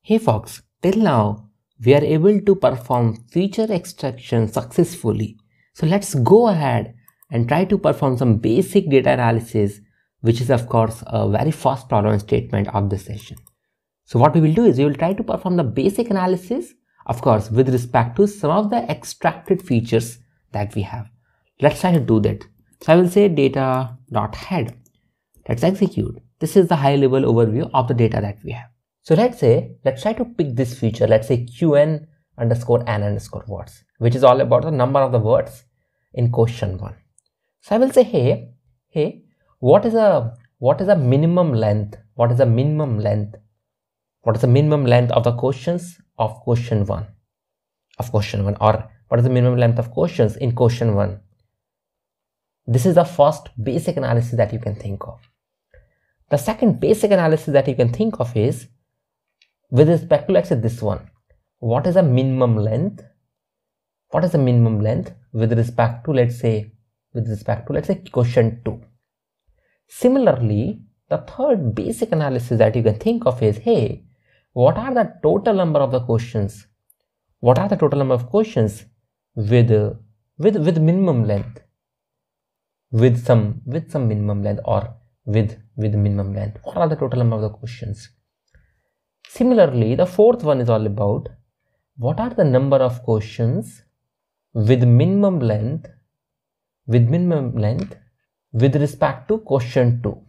Hey folks, till now we are able to perform feature extraction successfully. So let's go ahead and try to perform some basic data analysis, which is of course a very first problem statement of this session. So what we will do is we will try to perform the basic analysis, of course, with respect to some of the extracted features that we have. Let's try to do that. So I will say data.head. Let's execute. This is the high level overview of the data that we have. So let's try to pick this feature. Let's say qn underscore n underscore words, which is all about the number of the words in question 1. So I will say, hey, what is a minimum length? What is the minimum length? What is the minimum length of the questions of question 1? Or what is the minimum length of questions in question 1? This is the first basic analysis that you can think of. The second basic analysis that you can think of is with respect to, let's say, this one. What is the minimum length? What is the minimum length with respect to, let's say question 2? Similarly, the third basic analysis that you can think of is, hey, what are the total number of the questions? What are the total number of questions with minimum length? With some minimum length or with minimum length. What are the total number of the questions? Similarly, the fourth one is all about what are the number of questions with minimum length with respect to question 2.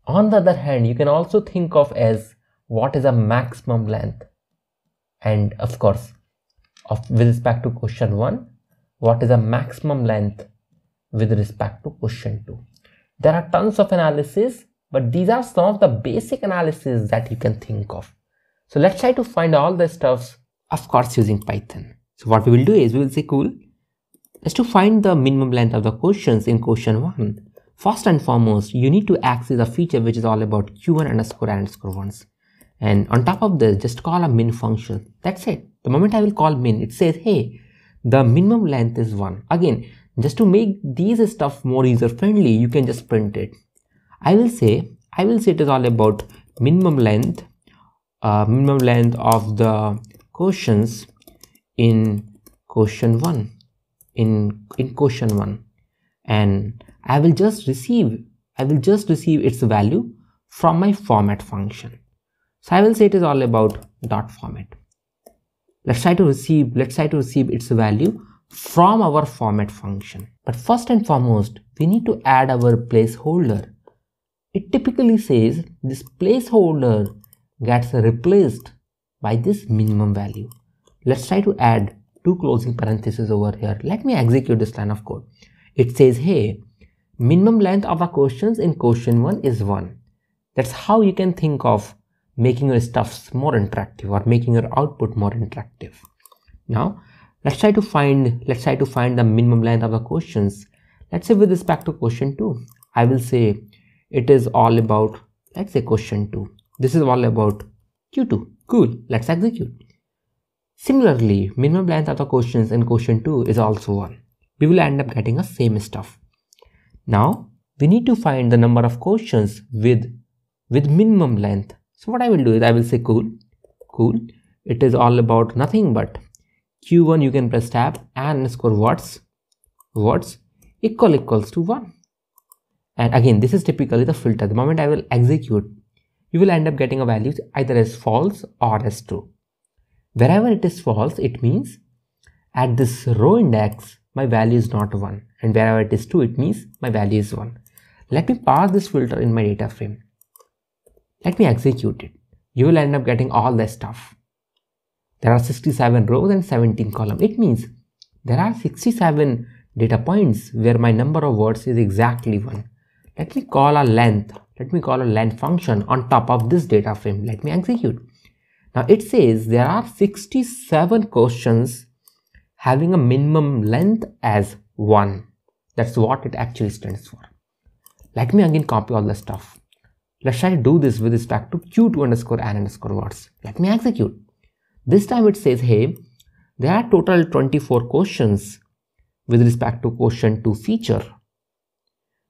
On the other hand, you can also think of as what is a maximum length, and of course with respect to question 1, what is a maximum length with respect to question 2. There are tons of analysis, but these are some of the basic analysis that you can think of. So let's try to find all the stuffs, of course, using Python. So what we will do is we will say, cool, let's to find the minimum length of the questions in question 1. First and foremost, you need to access a feature which is all about qn underscore n underscore ones. And on top of this, just call a min function. That's it. The moment I will call min, it says, hey, the minimum length is 1. Again, just to make these stuff more user friendly, you can just print it. I will say it is all about minimum length of the questions in question 1. In question 1, and I will just receive its value from my format function. So I will say it is all about dot format. Let's try to receive its value from our format function. But first and foremost, we need to add our placeholder. It typically says this placeholder gets replaced by this minimum value. Let's try to add 2 closing parentheses over here. Let me execute this line of code. It says, hey, minimum length of the questions in question 1 is 1. That's how you can think of making your stuffs more interactive or making your output more interactive. Now, let's try to find the minimum length of the questions. Let's say with respect to question 2, I will say it is all about, let's say, question 2. This is all about Q2. Cool. Let's execute. Similarly, minimum length of the questions in question 2 is also 1. We will end up getting the same stuff. Now, we need to find the number of questions with minimum length. So what I will do is I will say cool. It is all about nothing but Q1, you can press tab, and underscore words equals to 1. And again, this is typically the filter. The moment I will execute, you will end up getting a value either as false or as true. Wherever it is false, it means at this row index, my value is not 1. And wherever it is true, it means my value is 1. Let me pass this filter in my data frame. Let me execute it. You will end up getting all the stuff. There are 67 rows and 17 columns. It means there are 67 data points where my number of words is exactly 1. Let me call a length function on top of this data frame. Let me execute. Now it says there are 67 questions having a minimum length as 1. That's what it actually stands for. Let me again copy all the stuff. Let's try to do this with respect to q2 underscore n underscore words. Let me execute. This time it says, hey, there are total 24 questions with respect to question 2 feature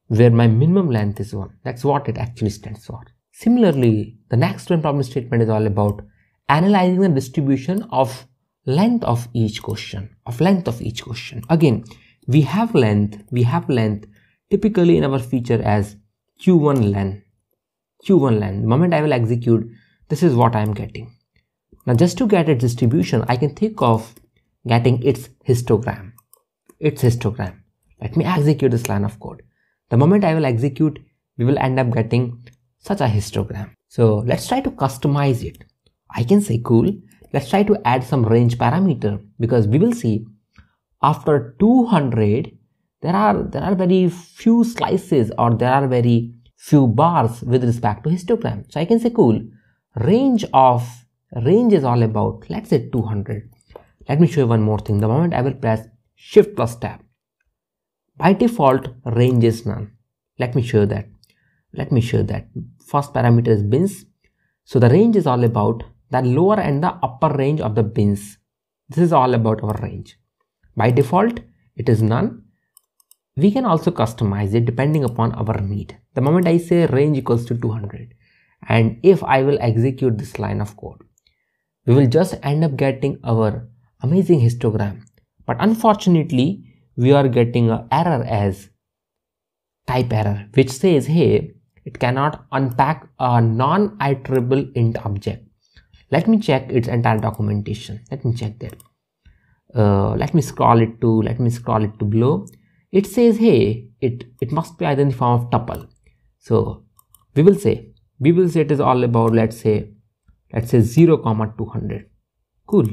where my minimum length is 1. That's what it actually stands for. Similarly, the next one problem statement is all about analyzing the distribution of length of each question, Again, we have length typically in our feature as Q1 length. The moment I will execute, this is what I am getting. Now just to get its distribution, I can think of getting its histogram. Let me execute this line of code. The moment I will execute, we will end up getting such a histogram. So let's try to customize it. I can say cool, let's try to add some range parameter, because we will see after 200 there are very few slices, or there are very few bars with respect to histogram. So I can say cool, range is all about, let's say 200. Let me show you one more thing. The moment I will press Shift plus Tab, by default range is none. Let me show you that. First parameter is bins. So the range is all about the lower and the upper range of the bins. This is all about our range. By default it is none. We can also customize it depending upon our need. The moment I say range equals to 200, and if I will execute this line of code, we will just end up getting our amazing histogram. But unfortunately, we are getting an error as type error, which says, hey, it cannot unpack a non-iterable int object. Let me check its entire documentation. Let me check that. Let me scroll it to below. It says, hey, it must be either in the form of tuple. So we will say it is all about, let's say 0, 200. Cool.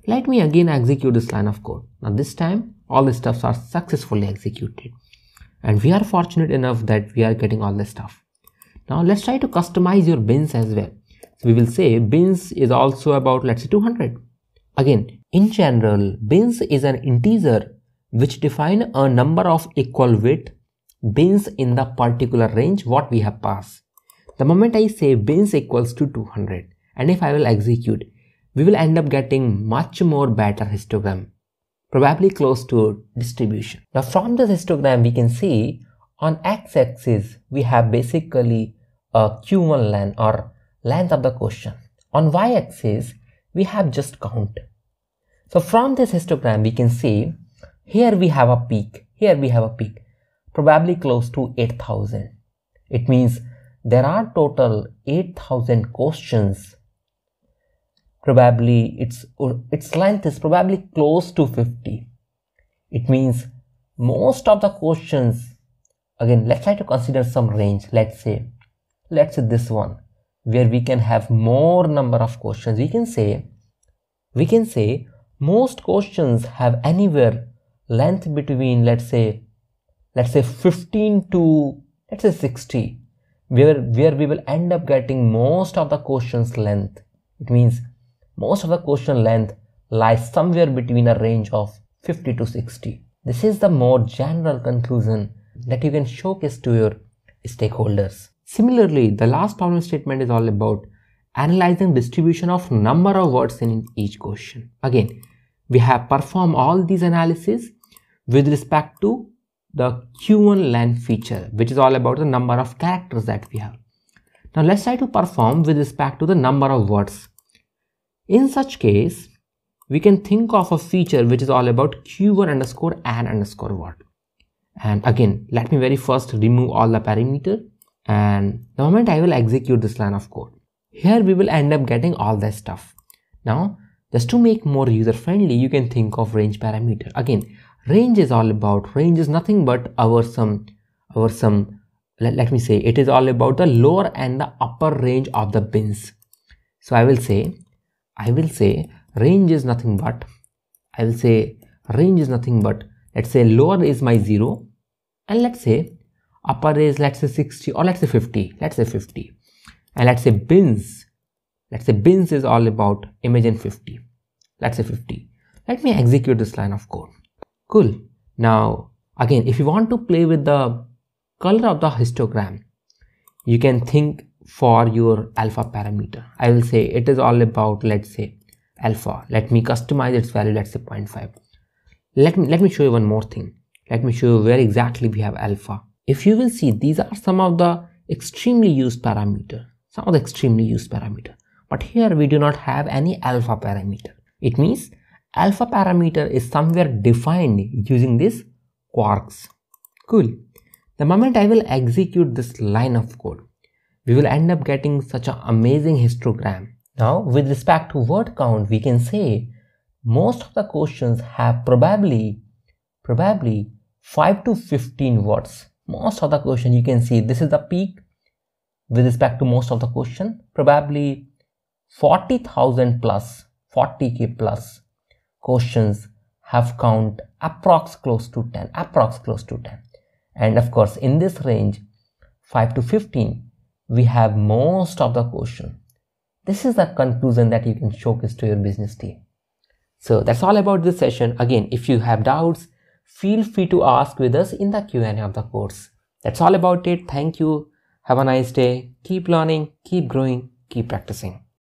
Let me again execute this line of code. Now this time all the stuffs are successfully executed, and we are fortunate enough that we are getting all this stuff. Now let's try to customize your bins as well. So we will say bins is also about, let's say 200. Again, in general, bins is an integer which define a number of equal width bins in the particular range what we have passed. The moment I say bins equals to 200, and if I will execute, we will end up getting much more better histogram, probably close to distribution. Now from this histogram we can see on x-axis we have basically a Q1 length, or length of the question. On y-axis we have just count. So from this histogram we can see here we have a peak, probably close to 8,000. It means there are total 8,000 questions. Probably its length is probably close to 50. It means most of the questions, again let's try to consider some range. Let's say this one, where we can have more number of questions. We can say most questions have anywhere length between, let's say 15 to, let's say 60, where we will end up getting most of the questions length. It means most of the question length lies somewhere between a range of 50 to 60. This is the more general conclusion that you can showcase to your stakeholders. Similarly, the last problem statement is all about analyzing distribution of number of words in each question. Again, we have performed all these analyses with respect to the Q1 length feature, which is all about the number of characters that we have. Now let's try to perform with respect to the number of words. In such case, we can think of a feature which is all about Q1 underscore an underscore word. And again, let me very first remove all the parameter, and the moment I will execute this line of code, here we will end up getting all that stuff. Now, just to make more user friendly, you can think of range parameter. Again, range is all about, range is nothing but let me say it is all about the lower and the upper range of the bins. So I will say range is nothing but, let's say lower is my 0, and let's say upper is, let's say 60, or let's say 50, and let's say bins is all about, imagine 50, let's say 50. Let me execute this line of code. Cool. Now again, if you want to play with the color of the histogram, you can think for your alpha parameter. I will say it is all about, let's say alpha. Let me customize its value, let's say 0.5. Let me show you one more thing. Let me show you where exactly we have alpha. If you will see, these are some of the extremely used parameter, some of the extremely used parameter. But here we do not have any alpha parameter. It means alpha parameter is somewhere defined using this quarks. Cool. The moment I will execute this line of code, we will end up getting such an amazing histogram. Now, with respect to word count, we can say most of the questions have probably 5 to 15 words. Most of the question, you can see this is the peak with respect to most of the question, probably 40,000 plus, 40k plus questions have count approx close to 10, and of course in this range 5 to 15 we have most of the question. This is the conclusion that you can showcase to your business team. So that's all about this session. Again, if you have doubts, feel free to ask with us in the Q&A of the course. That's all about it. Thank you. Have a nice day. Keep learning, keep growing, keep practicing.